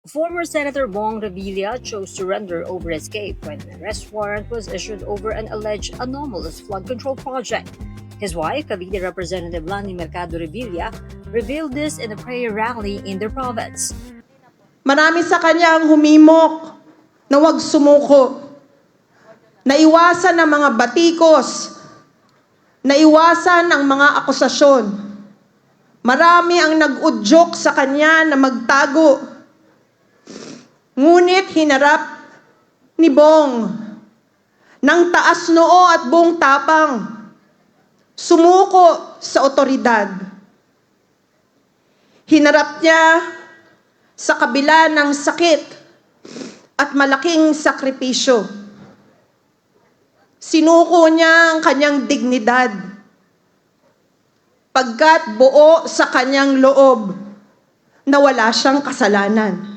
Former Senator Bong Revilla chose to surrender over escape when an arrest warrant was issued over an alleged anomalous flood control project. His wife, Cavite Representative Lani Mercado Revilla, revealed this in a prayer rally in their province. Marami sa kanya ang humimok na huwag sumuko. Naiwasan ang mga batikos. Naiwasan ang mga akusasyon. Marami ang nag-udyok sa kanya na magtago. Ngunit hinarap ni Bong ng taas noo at buong tapang, sumuko sa otoridad. Hinarap niya sa kabila ng sakit at malaking sakripisyo. Sinuko niya ang kanyang dignidad pagkat buo sa kanyang loob na wala siyang kasalanan.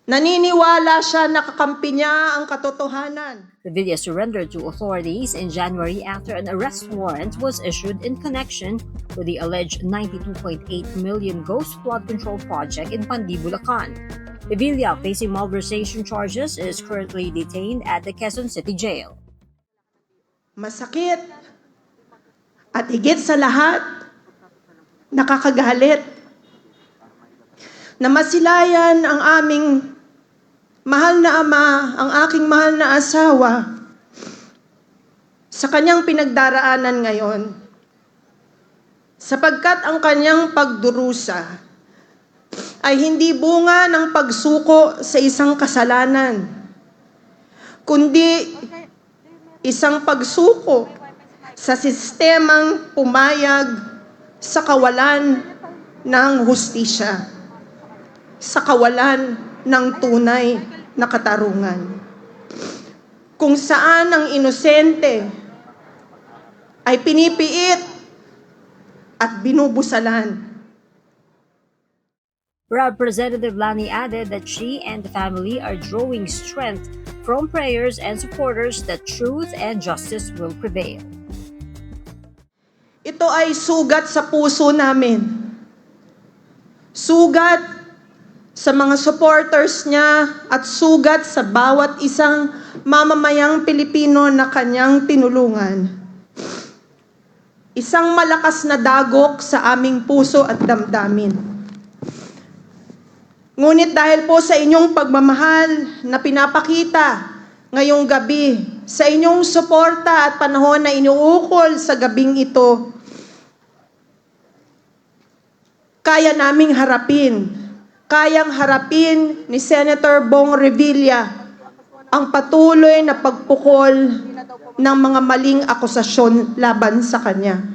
Naniniwala siya na kakampi niya ang katotohanan. Revilla surrendered to authorities in January after an arrest warrant was issued in connection with the alleged 92.8 million ghost flood control project in Pandi, Bulacan. Revilla, facing malversation charges, is currently detained at the Quezon City Jail. Masakit at higit sa lahat, nakakagalit na masilayan ang aming mahal na ama, ang aking mahal na asawa sa kanyang pinagdaraanan ngayon, sapagkat ang kanyang pagdurusa ay hindi bunga ng pagsuko sa isang kasalanan, kundi isang pagsuko sa sistemang pumayag sa kawalan ng hustisya, sa kawalan ng tunay na katarungan. Kung saan ang inosente ay pinipiit at binubusalan. Representative Lani added that she and the family are drawing strength from prayers and supporters that truth and justice will prevail. Ito ay sugat sa puso namin. Sugat sa mga supporters niya at sugat sa bawat isang mamamayang Pilipino na kanyang tinulungan. Isang malakas na dagok sa aming puso at damdamin. Ngunit dahil po sa inyong pagmamahal na pinapakita ngayong gabi, sa inyong suporta at panahon na inuukol sa gabing ito, kayang harapin ni Senator Bong Revilla ang patuloy na pagpukol ng mga maling akusasyon laban sa kanya.